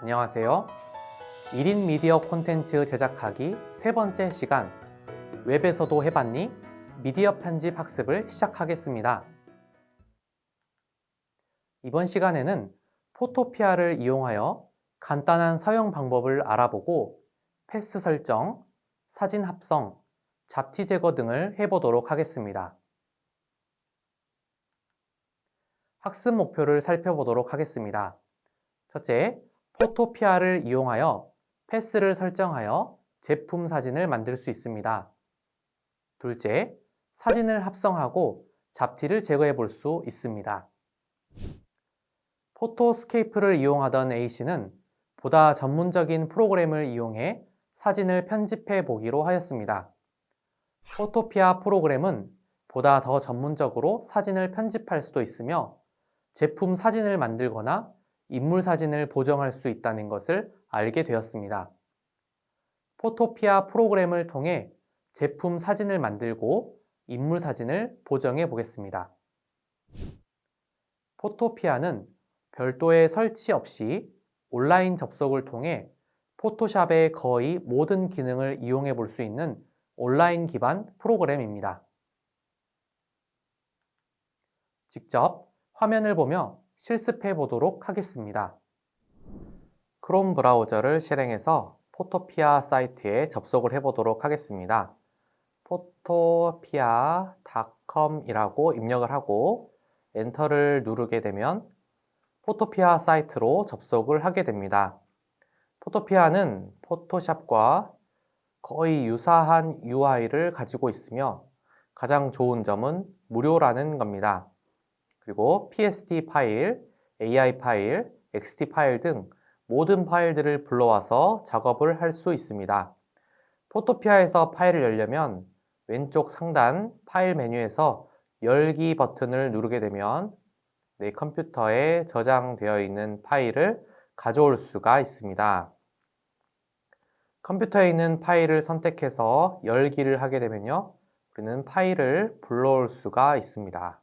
안녕하세요. 1인 미디어 콘텐츠 제작하기 세 번째 시간, 웹에서도 해봤니? 미디어 편집 학습을 시작하겠습니다. 이번 시간에는 포토피아를 이용하여 간단한 사용 방법을 알아보고 패스 설정, 사진 합성, 잡티 제거 등을 해보도록 하겠습니다. 학습 목표를 살펴보도록 하겠습니다. 첫째, 포토피아를 이용하여 패스를 설정하여 제품 사진을 만들 수 있습니다. 둘째, 사진을 합성하고 잡티를 제거해 볼 수 있습니다. 포토스케이프를 이용하던 A씨는 보다 전문적인 프로그램을 이용해 사진을 편집해 보기로 하였습니다. 포토피아 프로그램은 보다 더 전문적으로 사진을 편집할 수도 있으며 제품 사진을 만들거나 인물 사진을 보정할 수 있다는 것을 알게 되었습니다. 포토피아 프로그램을 통해 제품 사진을 만들고 인물 사진을 보정해 보겠습니다. 포토피아는 별도의 설치 없이 온라인 접속을 통해 포토샵의 거의 모든 기능을 이용해 볼 수 있는 온라인 기반 프로그램입니다. 직접 화면을 보며 실습해 보도록 하겠습니다. 크롬 브라우저를 실행해서 포토피아 사이트에 접속을 해 보도록 하겠습니다. photopia.com이라고 입력을 하고 엔터를 누르게 되면 포토피아 사이트로 접속을 하게 됩니다. 포토피아는 포토샵과 거의 유사한 UI를 가지고 있으며 가장 좋은 점은 무료라는 겁니다. 그리고 PSD 파일, AI 파일, XT 파일 등 모든 파일들을 불러와서 작업을 할 수 있습니다. 포토피아에서 파일을 열려면 왼쪽 상단 파일 메뉴에서 열기 버튼을 누르게 되면 내 컴퓨터에 저장되어 있는 파일을 가져올 수가 있습니다. 컴퓨터에 있는 파일을 선택해서 열기를 하게 되면요, 우리는 파일을 불러올 수가 있습니다.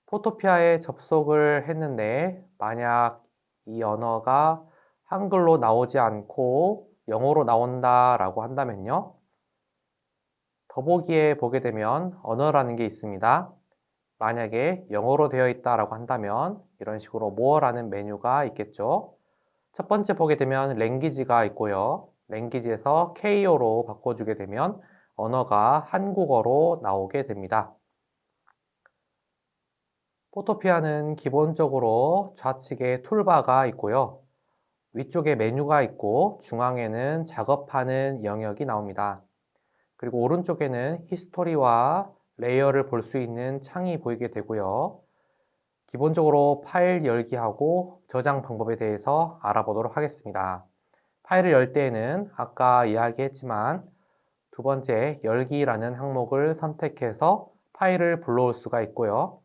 포토피아에 접속을 했는데 만약 이 언어가 한글로 나오지 않고 영어로 나온다라고 한다면요, 더보기에 보게 되면 언어라는 게 있습니다. 만약에 영어로 되어 있다라고 한다면 이런 식으로 more라는 메뉴가 있겠죠. 첫 번째 보게 되면 랭귀지가 있고요. 랭귀지에서 KO로 바꿔주게 되면 언어가 한국어로 나오게 됩니다. 포토피아는 기본적으로 좌측에 툴바가 있고요. 위쪽에 메뉴가 있고 중앙에는 작업하는 영역이 나옵니다. 그리고 오른쪽에는 히스토리와 레이어를 볼 수 있는 창이 보이게 되고요. 기본적으로 파일 열기하고 저장 방법에 대해서 알아보도록 하겠습니다. 파일을 열 때에는 아까 이야기했지만 두 번째 열기라는 항목을 선택해서 파일을 불러올 수가 있고요.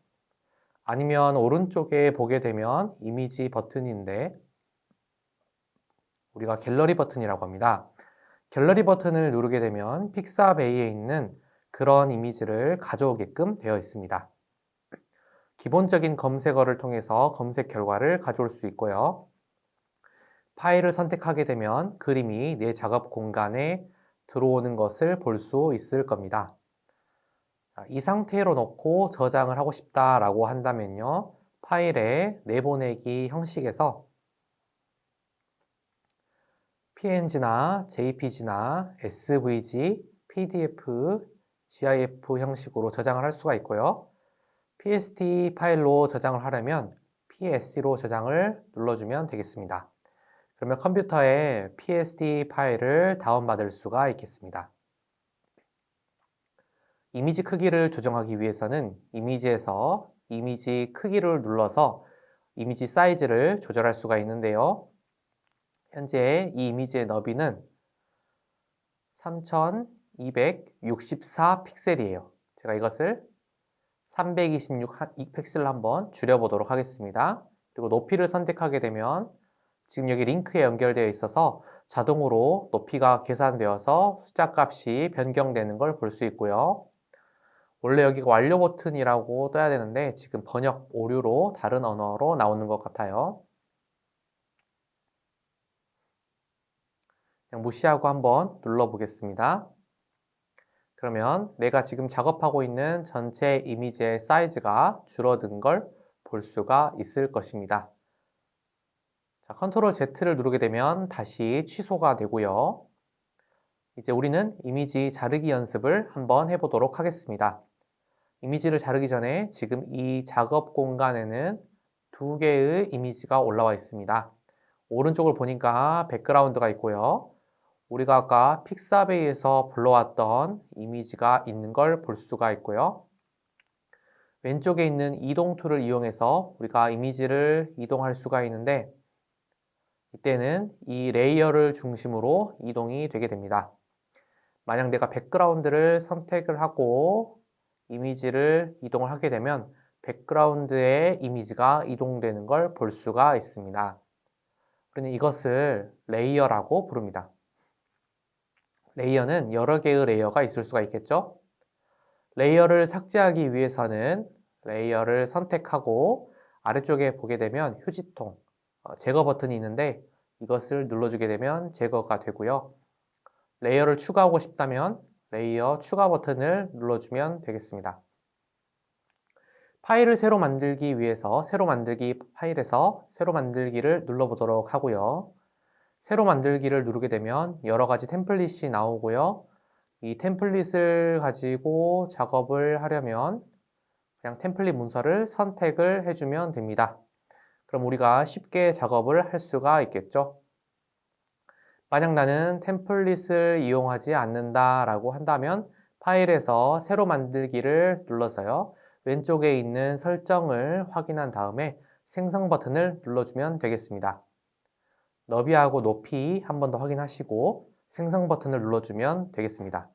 아니면 오른쪽에 보게 되면 이미지 버튼인데 우리가 갤러리 버튼이라고 합니다. 갤러리 버튼을 누르게 되면 픽사베이에 있는 그런 이미지를 가져오게끔 되어 있습니다. 기본적인 검색어를 통해서 검색 결과를 가져올 수 있고요. 파일을 선택하게 되면 그림이 내 작업 공간에 들어오는 것을 볼 수 있을 겁니다. 이 상태로 놓고 저장을 하고 싶다라고 한다면요, 파일에 내보내기 형식에서 PNG나 JPG나 SVG, PDF, GIF 형식으로 저장을 할 수가 있고요. PSD 파일로 저장을 하려면 PSD로 저장을 눌러주면 되겠습니다. 그러면 컴퓨터에 PSD 파일을 다운받을 수가 있겠습니다. 이미지 크기를 조정하기 위해서는 이미지에서 이미지 크기를 눌러서 이미지 사이즈를 조절할 수가 있는데요. 현재 이 이미지의 너비는 3264 픽셀이에요. 제가 이것을 326 픽셀로 한번 줄여보도록 하겠습니다. 그리고 높이를 선택하게 되면 지금 여기 링크에 연결되어 있어서 자동으로 높이가 계산되어서 숫자 값이 변경되는 걸 볼 수 있고요. 원래 여기가 완료 버튼이라고 떠야 되는데 지금 번역 오류로 다른 언어로 나오는 것 같아요. 그냥 무시하고 한번 눌러보겠습니다. 그러면 내가 지금 작업하고 있는 전체 이미지의 사이즈가 줄어든 걸 볼 수가 있을 것입니다. 자, 컨트롤 Z를 누르게 되면 다시 취소가 되고요. 이제 우리는 이미지 자르기 연습을 한번 해보도록 하겠습니다. 이미지를 자르기 전에 지금 이 작업 공간에는 두 개의 이미지가 올라와 있습니다. 오른쪽을 보니까 백그라운드가 있고요. 우리가 아까 픽사베이에서 불러왔던 이미지가 있는 걸 볼 수가 있고요. 왼쪽에 있는 이동 툴을 이용해서 우리가 이미지를 이동할 수가 있는데 이때는 이 레이어를 중심으로 이동이 되게 됩니다. 만약 내가 백그라운드를 선택을 하고 이미지를 이동을 하게 되면 백그라운드의 이미지가 이동되는 걸 볼 수가 있습니다. 그러니 이것을 레이어라고 부릅니다. 레이어는 여러 개의 레이어가 있을 수가 있겠죠? 레이어를 삭제하기 위해서는 레이어를 선택하고 아래쪽에 보게 되면 휴지통, 제거 버튼이 있는데 이것을 눌러주게 되면 제거가 되고요. 레이어를 추가하고 싶다면 레이어 추가 버튼을 눌러주면 되겠습니다. 파일을 새로 만들기 위해서 새로 만들기 파일에서 새로 만들기를 눌러보도록 하고요. 새로 만들기를 누르게 되면 여러 가지 템플릿이 나오고요. 이 템플릿을 가지고 작업을 하려면 그냥 템플릿 문서를 선택을 해주면 됩니다. 그럼 우리가 쉽게 작업을 할 수가 있겠죠. 만약 나는 템플릿을 이용하지 않는다 라고 한다면 파일에서 새로 만들기를 눌러서요. 왼쪽에 있는 설정을 확인한 다음에 생성 버튼을 눌러주면 되겠습니다. 너비하고 높이 한 번 더 확인하시고 생성 버튼을 눌러주면 되겠습니다.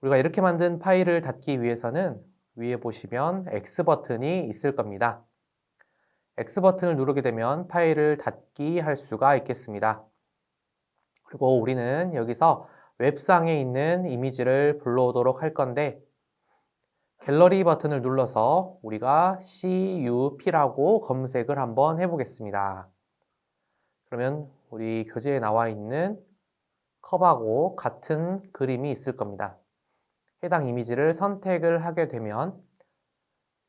우리가 이렇게 만든 파일을 닫기 위해서는 위에 보시면 X 버튼이 있을 겁니다. X 버튼을 누르게 되면 파일을 닫기 할 수가 있겠습니다. 그리고 우리는 여기서 웹상에 있는 이미지를 불러오도록 할 건데 갤러리 버튼을 눌러서 우리가 CUP라고 검색을 한번 해보겠습니다. 그러면 우리 교재에 나와 있는 컵하고 같은 그림이 있을 겁니다. 해당 이미지를 선택을 하게 되면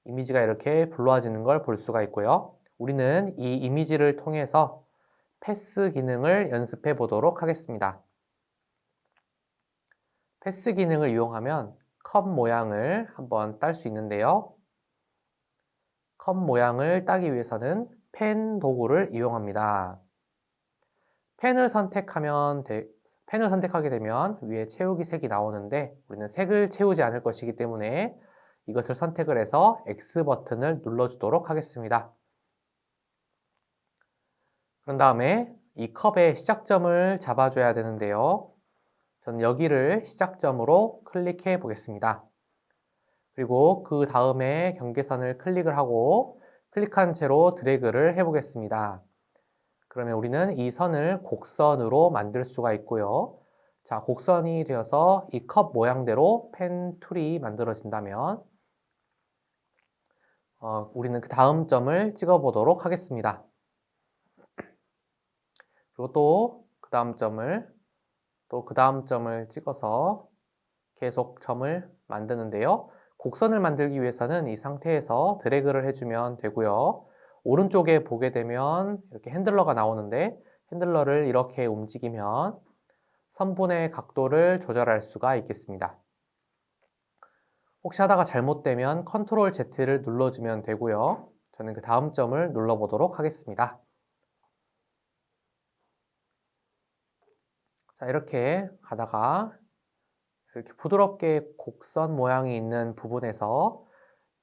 이미지가 이렇게 불러와지는 걸 볼 수가 있고요. 우리는 이 이미지를 통해서 패스 기능을 연습해 보도록 하겠습니다. 패스 기능을 이용하면 컵 모양을 한번 딸 수 있는데요. 컵 모양을 따기 위해서는 펜 도구를 이용합니다. 펜을 선택하게 되면 위에 채우기 색이 나오는데 우리는 색을 채우지 않을 것이기 때문에 이것을 선택을 해서 X 버튼을 눌러주도록 하겠습니다. 그런 다음에 이 컵의 시작점을 잡아줘야 되는데요. 저는 여기를 시작점으로 클릭해 보겠습니다. 그리고 그 다음에 경계선을 클릭을 하고 클릭한 채로 드래그를 해 보겠습니다. 그러면 우리는 이 선을 곡선으로 만들 수가 있고요. 자, 곡선이 되어서 이 컵 모양대로 펜 툴이 만들어진다면 우리는 그 다음 점을 찍어 보도록 하겠습니다. 그리고 또 그 다음 점을 찍어서 계속 점을 만드는데요. 곡선을 만들기 위해서는 이 상태에서 드래그를 해주면 되고요. 오른쪽에 보게 되면 이렇게 핸들러가 나오는데 핸들러를 이렇게 움직이면 선분의 각도를 조절할 수가 있겠습니다. 혹시 하다가 잘못되면 컨트롤 Z를 눌러주면 되고요. 저는 그 다음 점을 눌러보도록 하겠습니다. 자, 이렇게 가다가 이렇게 부드럽게 곡선 모양이 있는 부분에서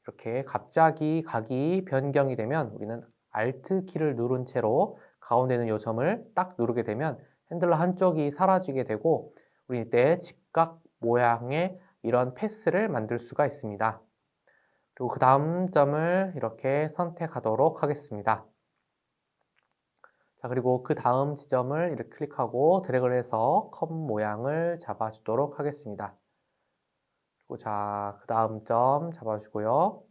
이렇게 갑자기 각이 변경이 되면 우리는 Alt 키를 누른 채로 가운데 있는 이 점을 딱 누르게 되면 핸들러 한쪽이 사라지게 되고 우리 이때 직각 모양의 이런 패스를 만들 수가 있습니다. 그리고 그 다음 점을 이렇게 선택하도록 하겠습니다. 자, 그리고 그 다음 지점을 이렇게 클릭하고 드래그를 해서 컵 모양을 잡아주도록 하겠습니다. 그리고 자, 그 다음 점 잡아주고요.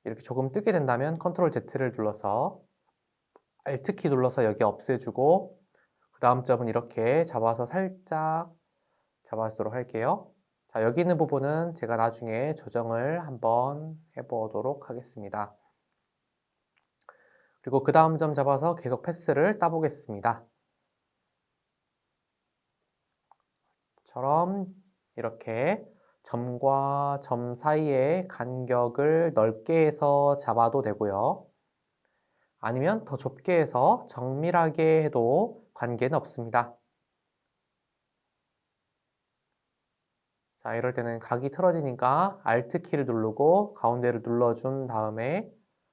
이렇게 조금 뜨게 된다면 컨트롤 Z를 눌러서 Alt 키 눌러서 여기 없애주고 그 다음 점은 이렇게 잡아서 살짝 잡아주도록 할게요. 자, 여기 있는 부분은 제가 나중에 조정을 한번 해보도록 하겠습니다. 그리고 그 다음 점 잡아서 계속 패스를 따보겠습니다. 처럼 이렇게 점과 점 사이의 간격을 넓게 해서 잡아도 되고요. 아니면 더 좁게 해서 정밀하게 해도 관계는 없습니다. 자, 이럴 때는 각이 틀어지니까 Alt 키를 누르고 가운데를 눌러준 다음에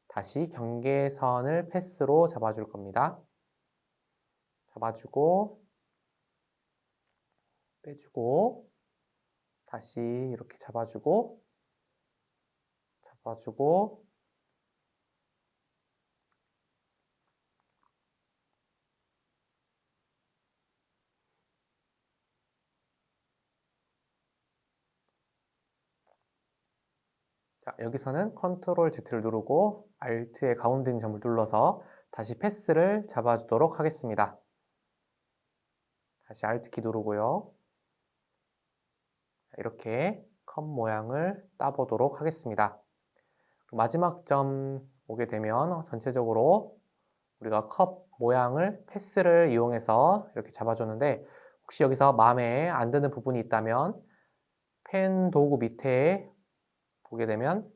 다시 경계선을 패스로 잡아줄 겁니다. 잡아주고 빼주고 다시 이렇게 잡아주고 자, 여기서는 Ctrl Z를 누르고 Alt의 가운데 있는 점을 눌러서 다시 패스를 잡아주도록 하겠습니다. 다시 Alt 키 누르고요. 이렇게 컵 모양을 따보도록 하겠습니다. 마지막 점 오게 되면 전체적으로 우리가 컵 모양을 패스를 이용해서 이렇게 잡아줬는데 혹시 여기서 마음에 안 드는 부분이 있다면 펜 도구 밑에 보게 되면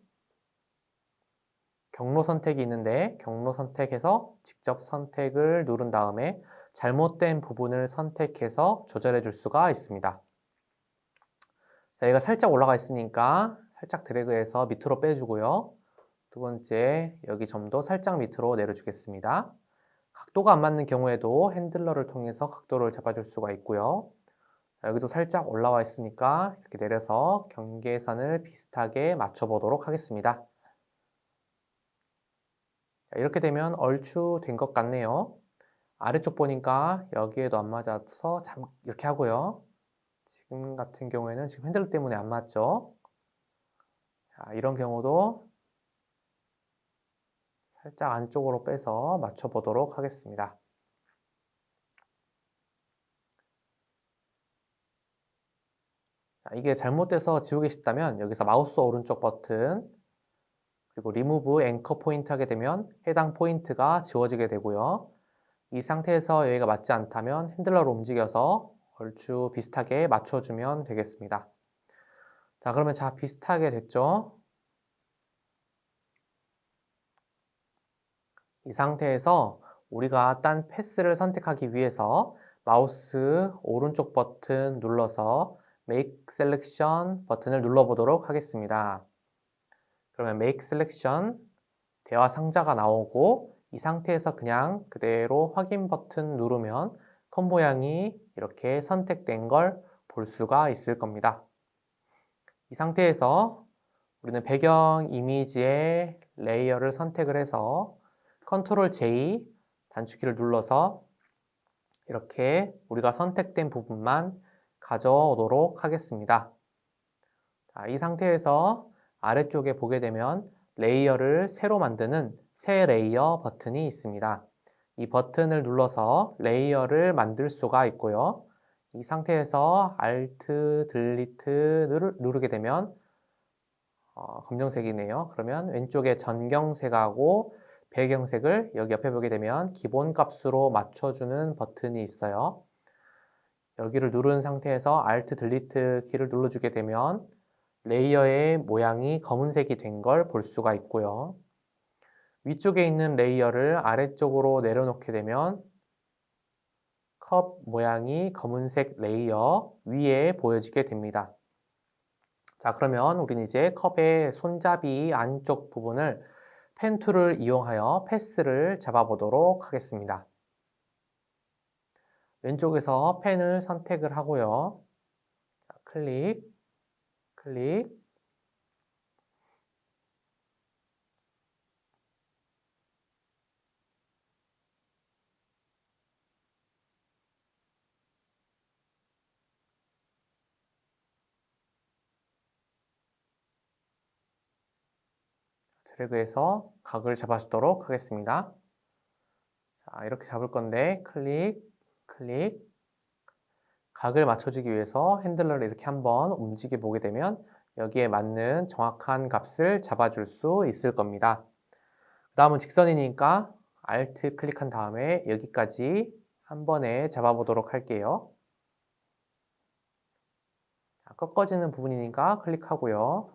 경로 선택이 있는데 경로 선택해서 직접 선택을 누른 다음에 잘못된 부분을 선택해서 조절해 줄 수가 있습니다. 자, 얘가 살짝 올라가 있으니까 살짝 드래그해서 밑으로 빼주고요. 두 번째, 여기 점도 살짝 밑으로 내려주겠습니다. 각도가 안 맞는 경우에도 핸들러를 통해서 각도를 잡아줄 수가 있고요. 자, 여기도 살짝 올라와 있으니까 이렇게 내려서 경계선을 비슷하게 맞춰보도록 하겠습니다. 자, 이렇게 되면 얼추 된 것 같네요. 아래쪽 보니까 여기에도 안 맞아서 이렇게 하고요. 지금 같은 경우에는 지금 핸들러 때문에 안 맞죠? 자, 이런 경우도 살짝 안쪽으로 빼서 맞춰보도록 하겠습니다. 자, 이게 잘못돼서 지우기 싶다면 여기서 마우스 오른쪽 버튼 그리고 리무브 앵커 포인트 하게 되면 해당 포인트가 지워지게 되고요. 이 상태에서 여기가 맞지 않다면 핸들러로 움직여서 얼추 비슷하게 맞춰주면 되겠습니다. 자, 그러면 비슷하게 됐죠? 이 상태에서 우리가 딴 패스를 선택하기 위해서 마우스 오른쪽 버튼 눌러서 Make Selection 버튼을 눌러보도록 하겠습니다. 그러면 Make Selection 대화 상자가 나오고 이 상태에서 그냥 그대로 확인 버튼 누르면 컷 모양이 이렇게 선택된 걸 볼 수가 있을 겁니다. 이 상태에서 우리는 배경 이미지의 레이어를 선택을 해서 Ctrl J 단축키를 눌러서 이렇게 우리가 선택된 부분만 가져오도록 하겠습니다. 자, 이 상태에서 아래쪽에 보게 되면 레이어를 새로 만드는 새 레이어 버튼이 있습니다. 이 버튼을 눌러서 레이어를 만들 수가 있고요. 이 상태에서 Alt, Delete를 누르게 되면 검정색이네요. 그러면 왼쪽에 전경색하고 배경색을 여기 옆에 보게 되면 기본 값으로 맞춰주는 버튼이 있어요. 여기를 누른 상태에서 Alt, Delete 키를 눌러주게 되면 레이어의 모양이 검은색이 된 걸 볼 수가 있고요. 위쪽에 있는 레이어를 아래쪽으로 내려놓게 되면 컵 모양이 검은색 레이어 위에 보여지게 됩니다. 자, 그러면 우리는 이제 컵의 손잡이 안쪽 부분을 펜 툴을 이용하여 패스를 잡아보도록 하겠습니다. 왼쪽에서 펜을 선택을 하고요. 자, 클릭, 클릭. 드래그해서 각을 잡아주도록 하겠습니다. 자, 이렇게 잡을 건데 클릭, 클릭. 각을 맞춰주기 위해서 핸들러를 이렇게 한번 움직여 보게 되면 여기에 맞는 정확한 값을 잡아줄 수 있을 겁니다. 그 다음은 직선이니까 Alt 클릭한 다음에 여기까지 한 번에 잡아보도록 할게요. 자, 꺾어지는 부분이니까 클릭하고요.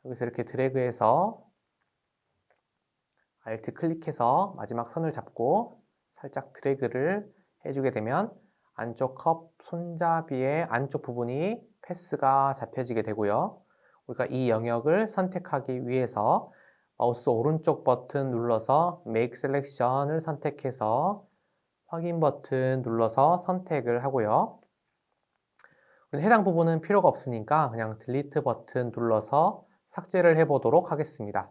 여기서 이렇게 드래그해서 Alt 클릭해서 마지막 선을 잡고 살짝 드래그를 해주게 되면 안쪽 컵 손잡이의 안쪽 부분이 패스가 잡혀지게 되고요. 우리가 이 영역을 선택하기 위해서 마우스 오른쪽 버튼 눌러서 Make Selection을 선택해서 확인 버튼 눌러서 선택을 하고요. 해당 부분은 필요가 없으니까 그냥 Delete 버튼 눌러서 삭제를 해보도록 하겠습니다.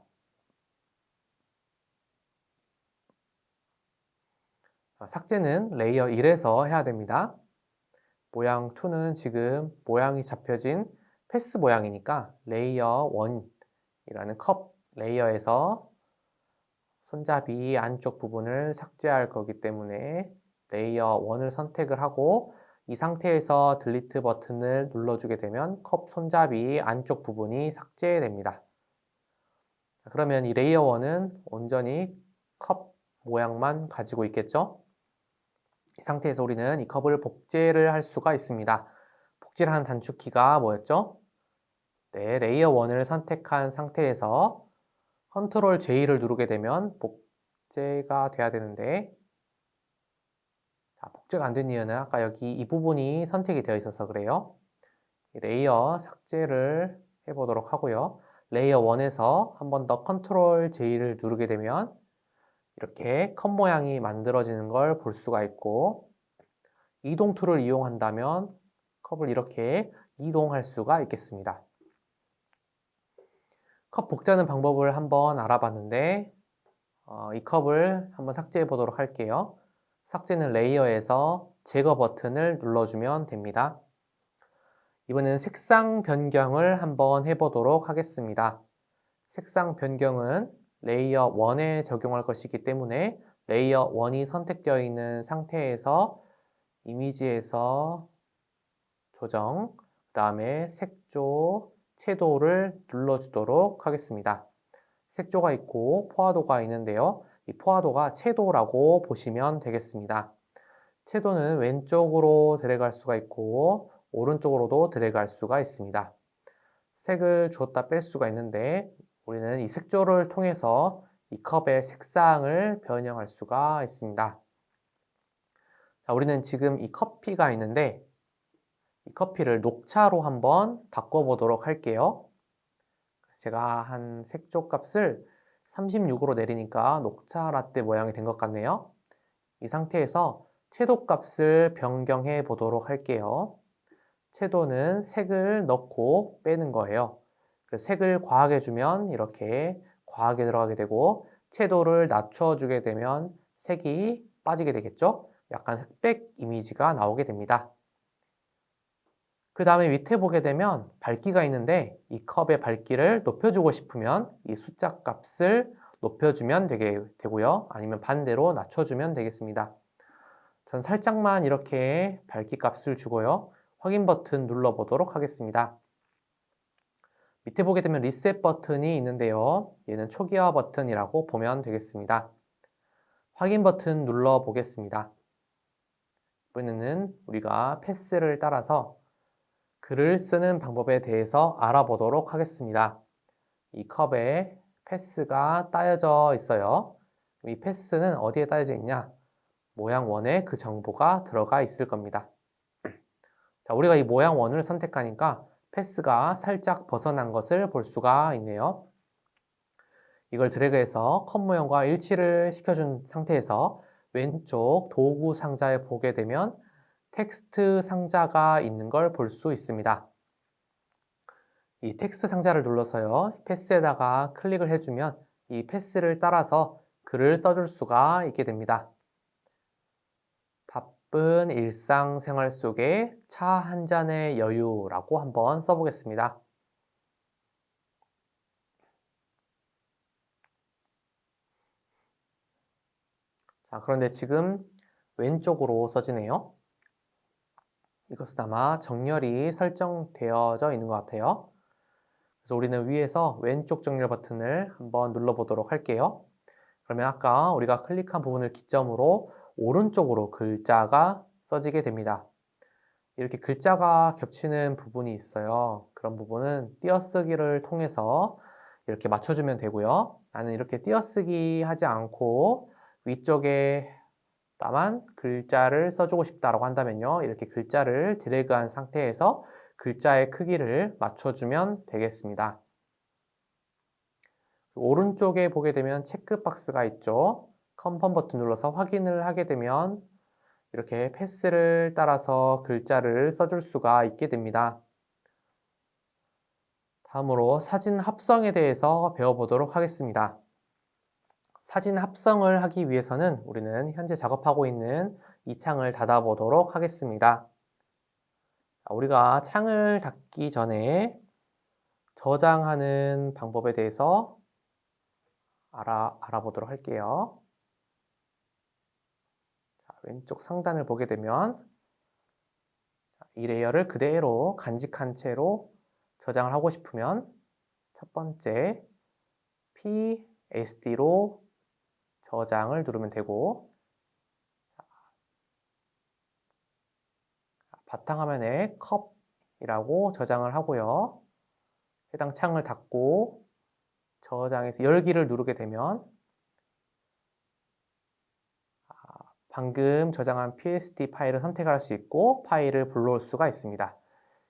삭제는 레이어 1에서 해야 됩니다. 모양 2는 지금 모양이 잡혀진 패스 모양이니까 레이어 1이라는 컵 레이어에서 손잡이 안쪽 부분을 삭제할 거기 때문에 레이어 1을 선택을 하고 이 상태에서 딜리트 버튼을 눌러주게 되면 컵 손잡이 안쪽 부분이 삭제됩니다. 그러면 이 레이어 1은 온전히 컵 모양만 가지고 있겠죠? 이 상태에서 우리는 이 컵을 복제를 할 수가 있습니다. 복제를 하는 단축키가 뭐였죠? 네, 레이어 1을 선택한 상태에서 컨트롤 J를 누르게 되면 복제가 돼야 되는데 자, 복제가 안 된 이유는 아까 여기 이 부분이 선택이 되어 있어서 그래요. 레이어 삭제를 해보도록 하고요. 레이어 1에서 한 번 더 컨트롤 J를 누르게 되면 이렇게 컵 모양이 만들어지는 걸 볼 수가 있고 이동 툴을 이용한다면 컵을 이렇게 이동할 수가 있겠습니다. 컵 복제하는 방법을 한번 알아봤는데 이 컵을 한번 삭제해 보도록 할게요. 삭제는 레이어에서 제거 버튼을 눌러주면 됩니다. 이번에는 색상 변경을 한번 해보도록 하겠습니다. 색상 변경은 레이어 1에 적용할 것이기 때문에 레이어 1이 선택되어 있는 상태에서 이미지에서 조정, 그 다음에 색조, 채도를 눌러주도록 하겠습니다. 색조가 있고 포화도가 있는데요. 이 포화도가 채도라고 보시면 되겠습니다. 채도는 왼쪽으로 드래그할 수가 있고 오른쪽으로도 드래그할 수가 있습니다. 색을 주었다 뺄 수가 있는데 우리는 이 색조를 통해서 이 컵의 색상을 변형할 수가 있습니다. 자, 우리는 지금 이 커피가 있는데 이 커피를 녹차로 한번 바꿔보도록 할게요. 제가 한 색조 값을 36으로 내리니까 녹차 라떼 모양이 된 것 같네요. 이 상태에서 채도 값을 변경해 보도록 할게요. 채도는 색을 넣고 빼는 거예요. 색을 과하게 주면 이렇게 과하게 들어가게 되고 채도를 낮춰주게 되면 색이 빠지게 되겠죠? 약간 흑백 이미지가 나오게 됩니다. 그 다음에 밑에 보게 되면 밝기가 있는데 이 컵의 밝기를 높여주고 싶으면 이 숫자 값을 높여주면 되고요. 아니면 반대로 낮춰주면 되겠습니다. 전 살짝만 이렇게 밝기 값을 주고요. 확인 버튼 눌러보도록 하겠습니다. 밑에 보게 되면 리셋 버튼이 있는데요. 얘는 초기화 버튼이라고 보면 되겠습니다. 확인 버튼 눌러 보겠습니다. 이번에는 우리가 패스를 따라서 글을 쓰는 방법에 대해서 알아보도록 하겠습니다. 이 컵에 패스가 따여져 있어요. 이 패스는 어디에 따여져 있냐? 모양 1에 그 정보가 들어가 있을 겁니다. 자, 우리가 이 모양 1을 선택하니까 패스가 살짝 벗어난 것을 볼 수가 있네요. 이걸 드래그해서 컵 모양과 일치를 시켜준 상태에서 왼쪽 도구 상자에 보게 되면 텍스트 상자가 있는 걸 볼 수 있습니다. 이 텍스트 상자를 눌러서요. 패스에다가 클릭을 해주면 이 패스를 따라서 글을 써줄 수가 있게 됩니다. 바쁜 일상생활 속에 차 한 잔의 여유라고 한번 써보겠습니다. 자, 그런데 지금 왼쪽으로 써지네요. 이것은 아마 정렬이 설정되어져 있는 것 같아요. 그래서 우리는 위에서 왼쪽 정렬 버튼을 한번 눌러보도록 할게요. 그러면 아까 우리가 클릭한 부분을 기점으로 오른쪽으로 글자가 써지게 됩니다. 이렇게 글자가 겹치는 부분이 있어요. 그런 부분은 띄어쓰기를 통해서 이렇게 맞춰주면 되고요. 나는 이렇게 띄어쓰기 하지 않고 위쪽에다만 글자를 써주고 싶다라고 한다면요. 이렇게 글자를 드래그한 상태에서 글자의 크기를 맞춰주면 되겠습니다. 오른쪽에 보게 되면 체크박스가 있죠. 컨펌 버튼 눌러서 확인을 하게 되면 이렇게 패스를 따라서 글자를 써줄 수가 있게 됩니다. 다음으로 사진 합성에 대해서 배워보도록 하겠습니다. 사진 합성을 하기 위해서는 우리는 현재 작업하고 있는 이 창을 닫아보도록 하겠습니다. 우리가 창을 닫기 전에 저장하는 방법에 대해서 알아보도록 할게요. 왼쪽 상단을 보게 되면 이 레이어를 그대로 간직한 채로 저장을 하고 싶으면 첫 번째 PSD로 저장을 누르면 되고 바탕화면에 컵이라고 저장을 하고요. 해당 창을 닫고 저장해서 열기를 누르게 되면 방금 저장한 PSD 파일을 선택할 수 있고 파일을 불러올 수가 있습니다.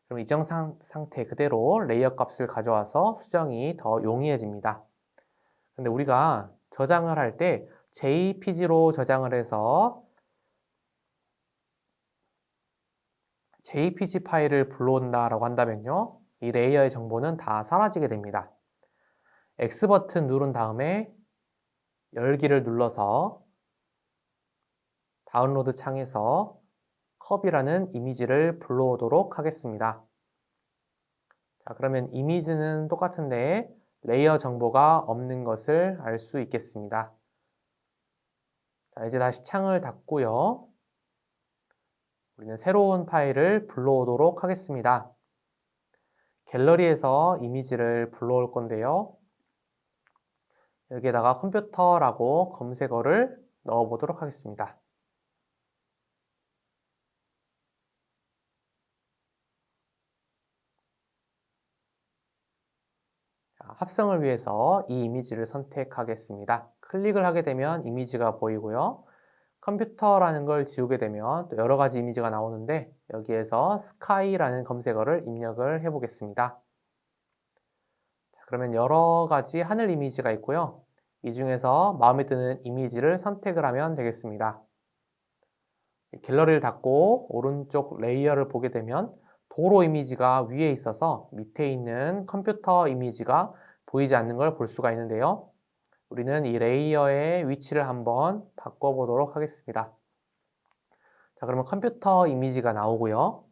그럼 이전 상태 그대로 레이어 값을 가져와서 수정이 더 용이해집니다. 근데 우리가 저장을 할 때 JPG로 저장을 해서 JPG 파일을 불러온다라고 한다면요. 이 레이어의 정보는 다 사라지게 됩니다. X 버튼 누른 다음에 열기를 눌러서 다운로드 창에서 컵이라는 이미지를 불러오도록 하겠습니다. 자, 그러면 이미지는 똑같은데 레이어 정보가 없는 것을 알 수 있겠습니다. 자, 이제 다시 창을 닫고요. 우리는 새로운 파일을 불러오도록 하겠습니다. 갤러리에서 이미지를 불러올 건데요. 여기에다가 컴퓨터라고 검색어를 넣어보도록 하겠습니다. 자, 합성을 위해서 이 이미지를 선택하겠습니다. 클릭을 하게 되면 이미지가 보이고요. 컴퓨터라는 걸 지우게 되면 또 여러 가지 이미지가 나오는데 여기에서 스카이라는 검색어를 입력을 해 보겠습니다. 그러면 여러 가지 하늘 이미지가 있고요. 이 중에서 마음에 드는 이미지를 선택을 하면 되겠습니다. 갤러리를 닫고 오른쪽 레이어를 보게 되면 도로 이미지가 위에 있어서 밑에 있는 컴퓨터 이미지가 보이지 않는 걸 볼 수가 있는데요. 우리는 이 레이어의 위치를 한번 바꿔보도록 하겠습니다. 자, 그러면 컴퓨터 이미지가 나오고요.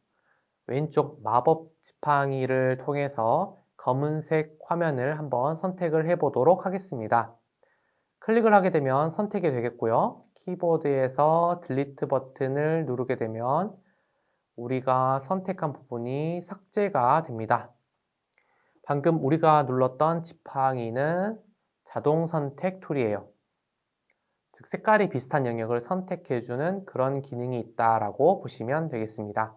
왼쪽 마법 지팡이를 통해서 검은색 화면을 한번 선택을 해보도록 하겠습니다. 클릭을 하게 되면 선택이 되겠고요. 키보드에서 딜리트 버튼을 누르게 되면 우리가 선택한 부분이 삭제가 됩니다. 방금 우리가 눌렀던 지팡이는 자동 선택 툴이에요. 즉 색깔이 비슷한 영역을 선택해주는 그런 기능이 있다라고 보시면 되겠습니다.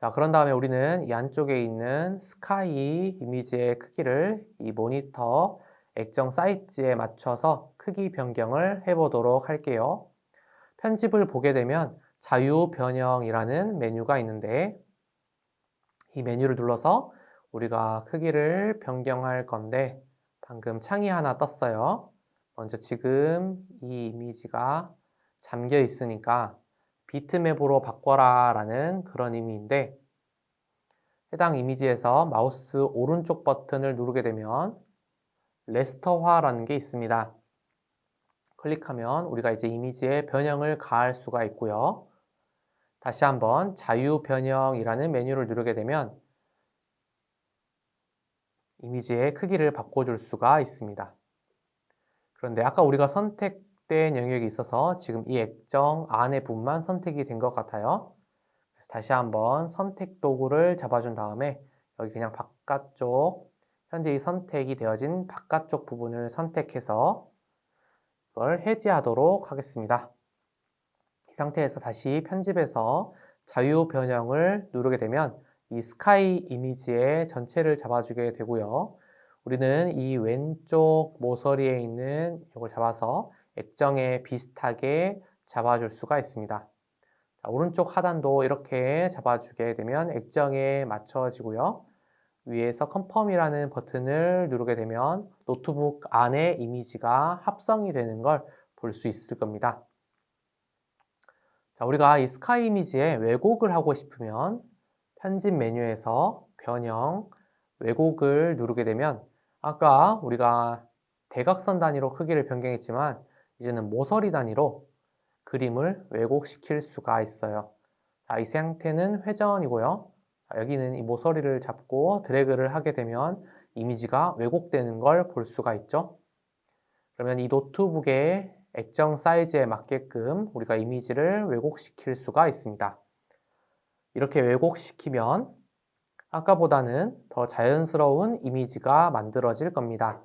자, 그런 다음에 우리는 이 안쪽에 있는 스카이 이미지의 크기를 이 모니터 액정 사이즈에 맞춰서 크기 변경을 해보도록 할게요. 편집을 보게 되면 자유 변형이라는 메뉴가 있는데 이 메뉴를 눌러서 우리가 크기를 변경할 건데 방금 창이 하나 떴어요. 먼저 지금 이 이미지가 잠겨 있으니까 비트맵으로 바꿔라 라는 그런 의미인데 해당 이미지에서 마우스 오른쪽 버튼을 누르게 되면 레스터화라는 게 있습니다. 클릭하면 우리가 이제 이미지에 변형을 가할 수가 있고요. 다시 한번 자유 변형이라는 메뉴를 누르게 되면 이미지의 크기를 바꿔줄 수가 있습니다. 그런데 아까 우리가 확대된 영역이 있어서 지금 이 액정 안에 부분만 선택이 된 것 같아요. 그래서 다시 한번 선택 도구를 잡아준 다음에 여기 그냥 바깥쪽, 현재 이 선택이 되어진 바깥쪽 부분을 선택해서 이걸 해제하도록 하겠습니다. 이 상태에서 다시 편집해서 자유 변형을 누르게 되면 이 스카이 이미지의 전체를 잡아주게 되고요. 우리는 이 왼쪽 모서리에 있는 이걸 잡아서 액정에 비슷하게 잡아줄 수가 있습니다. 자, 오른쪽 하단도 이렇게 잡아주게 되면 액정에 맞춰지고요. 위에서 컨펌이라는 버튼을 누르게 되면 노트북 안에 이미지가 합성이 되는 걸 볼 수 있을 겁니다. 자, 우리가 이 스카이 이미지에 왜곡을 하고 싶으면 편집 메뉴에서 변형, 왜곡을 누르게 되면 아까 우리가 대각선 단위로 크기를 변경했지만 이제는 모서리 단위로 그림을 왜곡시킬 수가 있어요. 자, 이 상태는 회전이고요. 자, 여기는 이 모서리를 잡고 드래그를 하게 되면 이미지가 왜곡되는 걸 볼 수가 있죠. 그러면 이 노트북의 액정 사이즈에 맞게끔 우리가 이미지를 왜곡시킬 수가 있습니다. 이렇게 왜곡시키면 아까보다는 더 자연스러운 이미지가 만들어질 겁니다.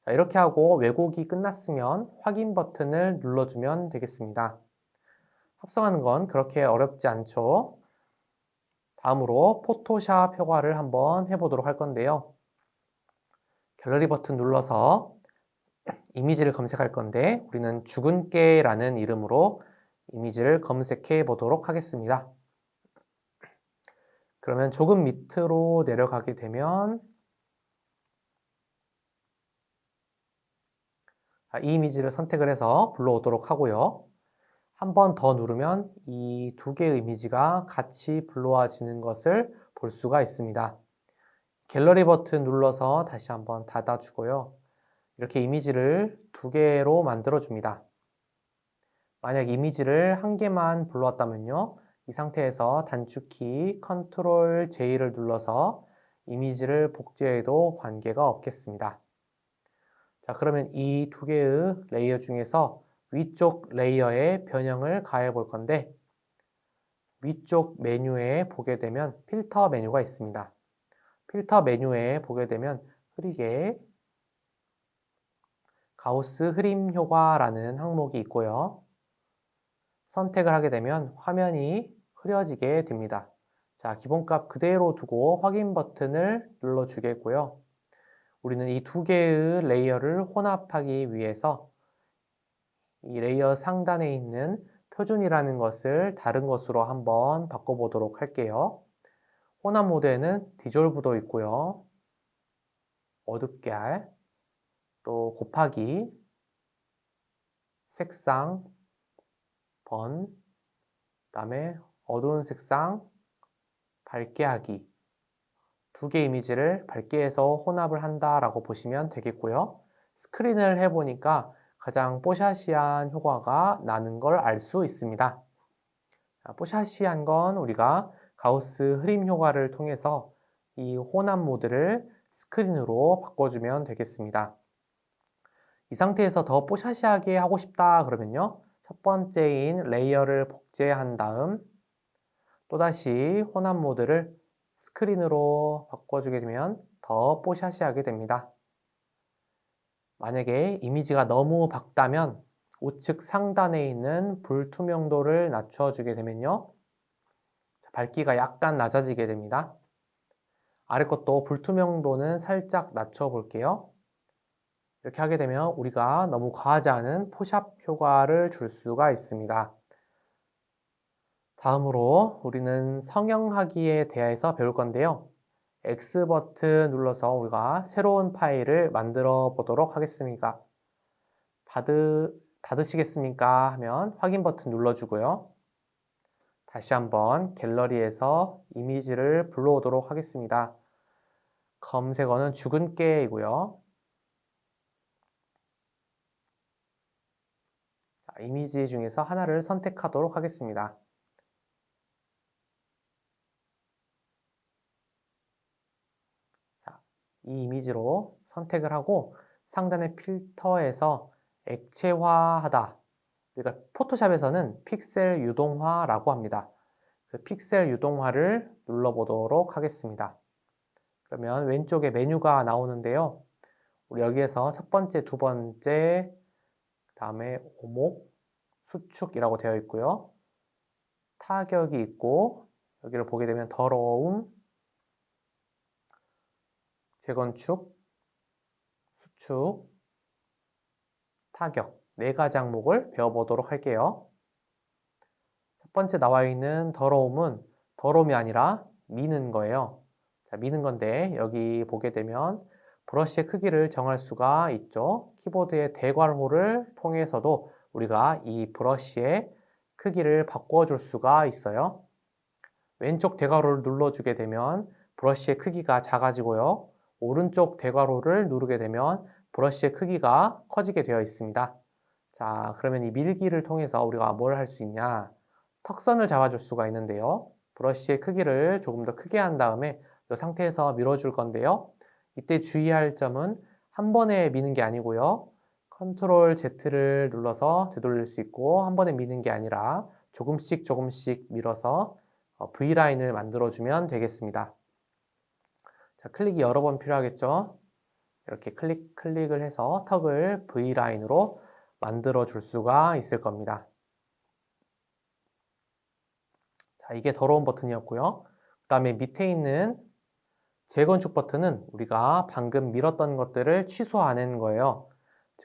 자, 이렇게 하고 왜곡이 끝났으면 확인 버튼을 눌러주면 되겠습니다. 합성하는 건 그렇게 어렵지 않죠. 다음으로 포토샵 효과를 한번 해보도록 할 건데요. 갤러리 버튼 눌러서 이미지를 검색할 건데 우리는 죽은 깨라는 이름으로 이미지를 검색해 보도록 하겠습니다. 그러면 조금 밑으로 내려가게 되면 이 이미지를 선택을 해서 불러오도록 하고요. 한 번 더 누르면 이 두 개의 이미지가 같이 불러와지는 것을 볼 수가 있습니다. 갤러리 버튼 눌러서 다시 한번 닫아주고요. 이렇게 이미지를 두 개로 만들어 줍니다. 만약 이미지를 한 개만 불러왔다면요. 이 상태에서 단축키 Ctrl J를 눌러서 이미지를 복제해도 관계가 없겠습니다. 자, 그러면 이 두 개의 레이어 중에서 위쪽 레이어에 변형을 가해 볼 건데 위쪽 메뉴에 보게 되면 필터 메뉴가 있습니다. 필터 메뉴에 보게 되면 흐리게 가우스 흐림 효과라는 항목이 있고요. 선택을 하게 되면 화면이 흐려지게 됩니다. 자, 기본값 그대로 두고 확인 버튼을 눌러주겠고요. 우리는 이 두 개의 레이어를 혼합하기 위해서 이 레이어 상단에 있는 표준이라는 것을 다른 것으로 한번 바꿔보도록 할게요. 혼합 모드에는 디졸브도 있고요. 어둡게 할, 또 곱하기, 색상, 번, 그다음에 어두운 색상, 밝게 하기 두 개 이미지를 밝게 해서 혼합을 한다라고 보시면 되겠고요. 스크린을 해보니까 가장 뽀샤시한 효과가 나는 걸 알 수 있습니다. 뽀샤시한 건 우리가 가우스 흐림 효과를 통해서 이 혼합 모드를 스크린으로 바꿔주면 되겠습니다. 이 상태에서 더 뽀샤시하게 하고 싶다 그러면요. 첫 번째인 레이어를 복제한 다음 또다시 혼합 모드를 스크린으로 바꿔주게 되면 더 뽀샤시하게 됩니다. 만약에 이미지가 너무 밝다면 우측 상단에 있는 불투명도를 낮춰주게 되면요. 밝기가 약간 낮아지게 됩니다. 아래 것도 불투명도는 살짝 낮춰볼게요. 이렇게 하게 되면 우리가 너무 과하지 않은 포샵 효과를 줄 수가 있습니다. 다음으로 우리는 성형하기에 대해서 배울 건데요. X 버튼 눌러서 우리가 새로운 파일을 만들어 보도록 하겠습니다. 닫으시겠습니까? 하면 확인 버튼 눌러주고요. 다시 한번 갤러리에서 이미지를 불러오도록 하겠습니다. 검색어는 죽은 깨이고요. 이미지 중에서 하나를 선택하도록 하겠습니다. 이 이미지로 선택을 하고 상단의 필터에서 액체화하다. 우리가 포토샵에서는 픽셀 유동화라고 합니다. 그 픽셀 유동화를 눌러보도록 하겠습니다. 그러면 왼쪽에 메뉴가 나오는데요. 우리 여기에서 첫 번째, 두 번째, 그 다음에 오목, 수축이라고 되어 있고요. 타격이 있고 여기를 보게 되면 더러움, 재건축, 수축, 타격 네 가지 항목을 배워보도록 할게요. 첫 번째 나와 있는 더러움은 더러움이 아니라 미는 거예요. 자, 미는 건데 여기 보게 되면 브러쉬의 크기를 정할 수가 있죠. 키보드의 대괄호를 통해서도 우리가 이 브러쉬의 크기를 바꿔줄 수가 있어요. 왼쪽 대괄호를 눌러주게 되면 브러쉬의 크기가 작아지고요. 오른쪽 대괄호를 누르게 되면 브러쉬의 크기가 커지게 되어 있습니다. 자, 그러면 이 밀기를 통해서 우리가 뭘 할 수 있냐? 턱선을 잡아줄 수가 있는데요. 브러쉬의 크기를 조금 더 크게 한 다음에 이 상태에서 밀어줄 건데요. 이때 주의할 점은 한 번에 미는 게 아니고요. 컨트롤 Z를 눌러서 되돌릴 수 있고 한 번에 미는 게 아니라 조금씩 조금씩 밀어서 V라인을 만들어주면 되겠습니다. 자, 클릭이 여러 번 필요하겠죠? 이렇게 클릭을 해서 턱을 V라인으로 만들어 줄 수가 있을 겁니다. 자, 이게 더러운 버튼이었고요. 그 다음에 밑에 있는 재건축 버튼은 우리가 방금 밀었던 것들을 취소하는 거예요.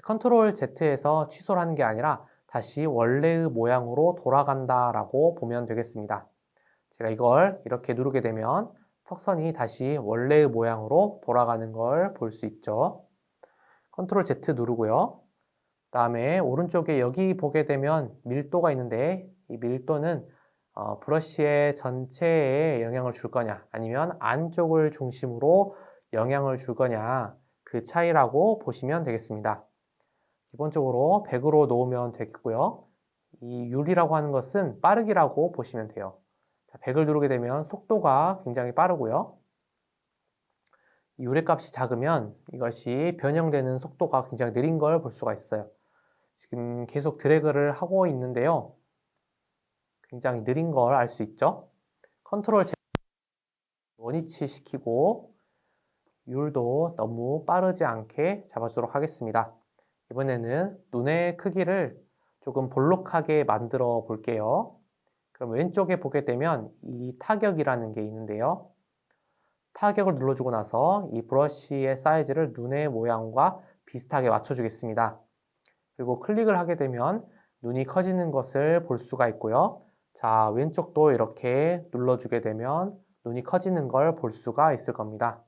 컨트롤 Z에서 취소를 하는 게 아니라 다시 원래의 모양으로 돌아간다라고 보면 되겠습니다. 제가 이걸 이렇게 누르게 되면 턱선이 다시 원래의 모양으로 돌아가는 걸 볼 수 있죠. 컨트롤 Z 누르고요. 그 다음에 오른쪽에 여기 보게 되면 밀도가 있는데 이 밀도는 브러쉬의 전체에 영향을 줄 거냐 아니면 안쪽을 중심으로 영향을 줄 거냐 그 차이라고 보시면 되겠습니다. 기본적으로 100으로 놓으면 되겠고요. 이 U이라고 하는 것은 빠르기라고 보시면 돼요. 100을 누르게 되면 속도가 굉장히 빠르고요. U의 값이 작으면 이것이 변형되는 속도가 굉장히 느린 걸 볼 수가 있어요. 지금 계속 드래그를 하고 있는데요. 굉장히 느린 걸 알 수 있죠. 컨트롤 Z 원위치 시키고 율도 너무 빠르지 않게 잡아주도록 하겠습니다. 이번에는 눈의 크기를 조금 볼록하게 만들어 볼게요. 그럼 왼쪽에 보게 되면 이 타격이라는 게 있는데요. 타격을 눌러주고 나서 이 브러쉬의 사이즈를 눈의 모양과 비슷하게 맞춰주겠습니다. 그리고 클릭을 하게 되면 눈이 커지는 것을 볼 수가 있고요. 자, 왼쪽도 이렇게 눌러주게 되면 눈이 커지는 걸 볼 수가 있을 겁니다.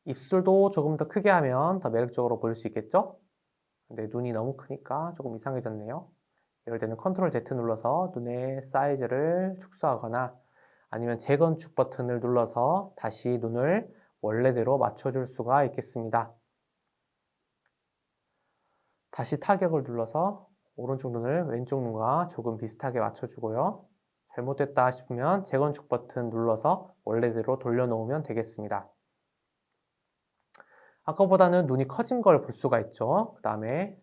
입술도 조금 더 크게 하면 더 매력적으로 보일 수 있겠죠? 근데 눈이 너무 크니까 조금 이상해졌네요. 이럴 때는 컨트롤 Z 눌러서 눈의 사이즈를 축소하거나 아니면 재건축 버튼을 눌러서 다시 눈을 원래대로 맞춰줄 수가 있겠습니다. 다시 타격을 눌러서 오른쪽 눈을 왼쪽 눈과 조금 비슷하게 맞춰주고요. 잘못됐다 싶으면 재건축 버튼 눌러서 원래대로 돌려놓으면 되겠습니다. 아까보다는 눈이 커진 걸 볼 수가 있죠. 그 다음에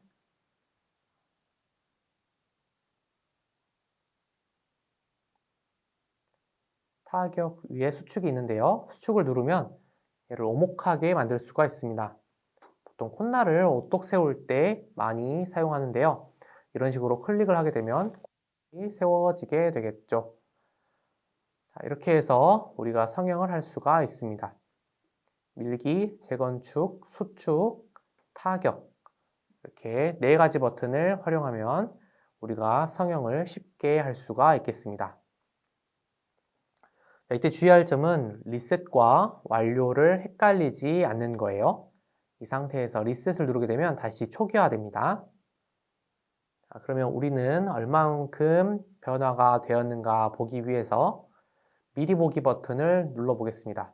타격 위에 수축이 있는데요. 수축을 누르면 얘를 오목하게 만들 수가 있습니다. 보통 콧날을 오똑 세울 때 많이 사용하는데요. 이런 식으로 클릭을 하게 되면 콧날이 세워지게 되겠죠. 자, 이렇게 해서 우리가 성형을 할 수가 있습니다. 밀기, 재건축, 수축, 타격 이렇게 네 가지 버튼을 활용하면 우리가 성형을 쉽게 할 수가 있겠습니다. 이때 주의할 점은 리셋과 완료를 헷갈리지 않는 거예요. 이 상태에서 리셋을 누르게 되면 다시 초기화됩니다. 자, 그러면 우리는 얼만큼 변화가 되었는가 보기 위해서 미리 보기 버튼을 눌러 보겠습니다.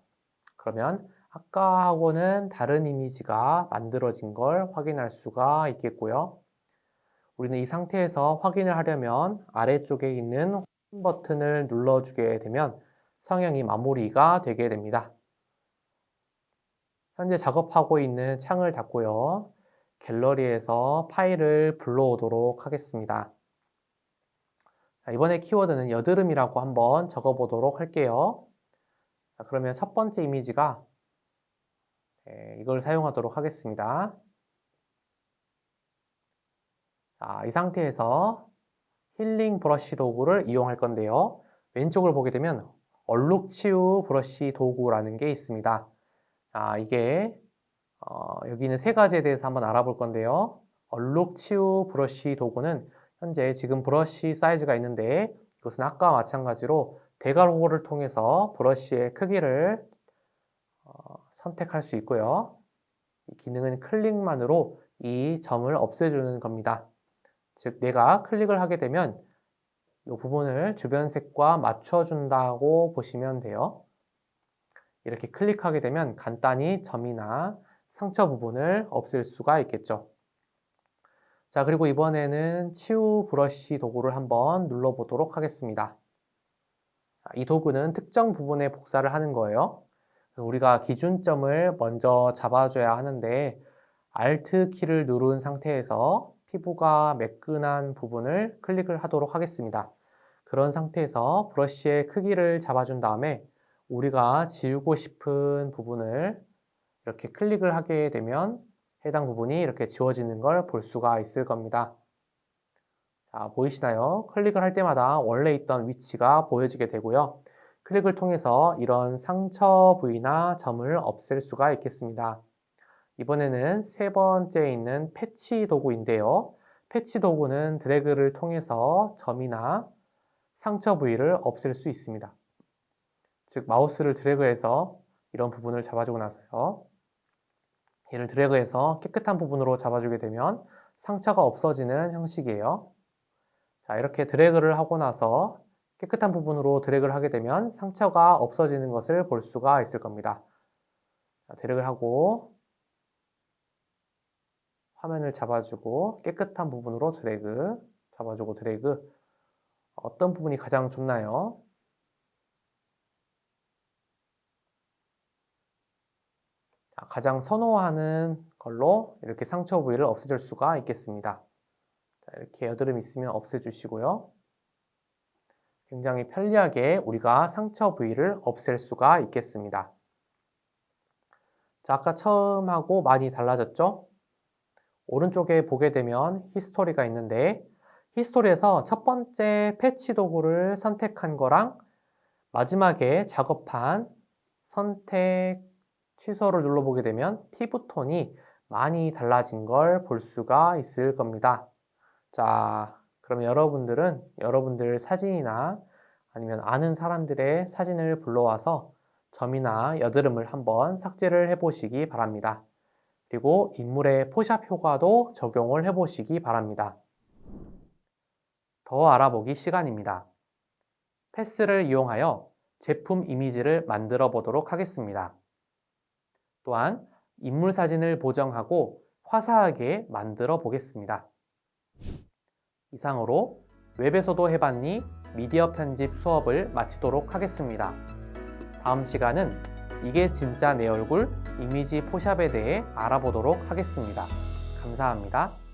그러면 아까하고는 다른 이미지가 만들어진 걸 확인할 수가 있겠고요. 우리는 이 상태에서 확인을 하려면 아래쪽에 있는 확인 버튼을 눌러주게 되면 성형이 마무리가 되게 됩니다. 현재 작업하고 있는 창을 닫고요. 갤러리에서 파일을 불러오도록 하겠습니다. 자, 이번에 키워드는 여드름이라고 한번 적어보도록 할게요. 자, 그러면 첫 번째 이미지가 이걸 사용하도록 하겠습니다. 자, 이 상태에서 힐링 브러쉬 도구를 이용할 건데요. 왼쪽을 보게 되면 얼룩 치유 브러쉬 도구라는 게 있습니다. 이게 여기는 세 가지에 대해서 한번 알아볼 건데요. 얼룩 치유 브러쉬 도구는 현재 지금 브러쉬 사이즈가 있는데 이것은 아까와 마찬가지로 대괄 호를 통해서 브러쉬의 크기를 선택할 수 있고요. 이 기능은 클릭만으로 이 점을 없애주는 겁니다. 즉 내가 클릭을 하게 되면 이 부분을 주변 색과 맞춰준다고 보시면 돼요. 이렇게 클릭하게 되면 간단히 점이나 상처 부분을 없앨 수가 있겠죠. 자, 그리고 이번에는 치유 브러쉬 도구를 한번 눌러보도록 하겠습니다. 이 도구는 특정 부분에 복사를 하는 거예요. 우리가 기준점을 먼저 잡아줘야 하는데 Alt 키를 누른 상태에서 피부가 매끈한 부분을 클릭을 하도록 하겠습니다. 그런 상태에서 브러쉬의 크기를 잡아준 다음에 우리가 지우고 싶은 부분을 이렇게 클릭을 하게 되면 해당 부분이 이렇게 지워지는 걸 볼 수가 있을 겁니다. 자, 보이시나요? 클릭을 할 때마다 원래 있던 위치가 보여지게 되고요. 클릭을 통해서 이런 상처 부위나 점을 없앨 수가 있겠습니다. 이번에는 세 번째에 있는 패치 도구인데요. 패치 도구는 드래그를 통해서 점이나 상처 부위를 없앨 수 있습니다. 즉 마우스를 드래그해서 이런 부분을 잡아주고 나서요. 얘를 드래그해서 깨끗한 부분으로 잡아주게 되면 상처가 없어지는 형식이에요. 자, 이렇게 드래그를 하고 나서 깨끗한 부분으로 드래그를 하게 되면 상처가 없어지는 것을 볼 수가 있을 겁니다. 자, 드래그를 하고 화면을 잡아주고 깨끗한 부분으로 드래그, 잡아주고 드래그. 어떤 부분이 가장 좋나요? 자, 가장 선호하는 걸로 이렇게 상처 부위를 없애줄 수가 있겠습니다. 자, 이렇게 여드름 있으면 없애주시고요. 굉장히 편리하게 우리가 상처 부위를 없앨 수가 있겠습니다. 자, 아까 처음하고 많이 달라졌죠? 오른쪽에 보게 되면 히스토리가 있는데 히스토리에서 첫 번째 패치 도구를 선택한 거랑 마지막에 작업한 선택 취소를 눌러보게 되면 피부톤이 많이 달라진 걸 볼 수가 있을 겁니다. 자, 그럼 여러분들은 여러분들 사진이나 아니면 아는 사람들의 사진을 불러와서 점이나 여드름을 한번 삭제를 해보시기 바랍니다. 그리고 인물의 포샵 효과도 적용을 해보시기 바랍니다. 더 알아보기 시간입니다. 패스를 이용하여 제품 이미지를 만들어 보도록 하겠습니다. 또한 인물 사진을 보정하고 화사하게 만들어 보겠습니다. 이상으로 웹에서도 해봤니? 미디어 편집 수업을 마치도록 하겠습니다. 다음 시간은 이게 진짜 내 얼굴 이미지 포샵에 대해 알아보도록 하겠습니다. 감사합니다.